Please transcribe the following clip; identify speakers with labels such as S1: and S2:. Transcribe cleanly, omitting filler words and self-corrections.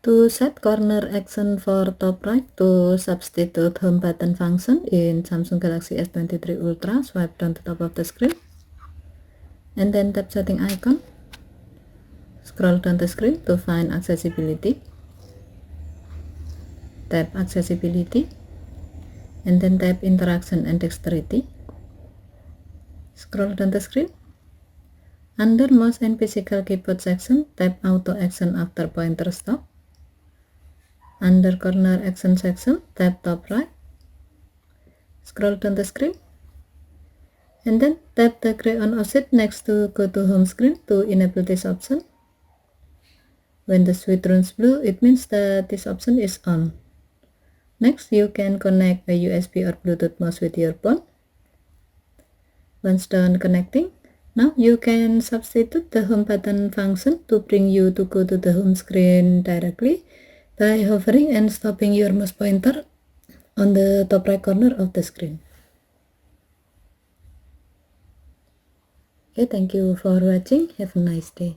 S1: To set corner action for top right, to substitute home button function in Samsung Galaxy S23 Ultra, swipe down to top of the screen and then tap setting icon. Scroll down the screen to find accessibility. Tap accessibility and then tap interaction and dexterity. Scroll down the screen. Under mouse and physical keyboard section, tap auto action after pointer stop. Under corner action section, tap top right. Scroll down the screen and then tap the gray on offset next to go to home screen to enable this option. When the switch turns blue, it means that this option is on. Next, you can connect a USB or Bluetooth mouse with your phone. Once done connecting, now you can substitute the home button function to bring you to go to the home screen directly by hovering and stopping your mouse pointer on the top right corner of the screen. Okay, thank you for watching. Have a nice day.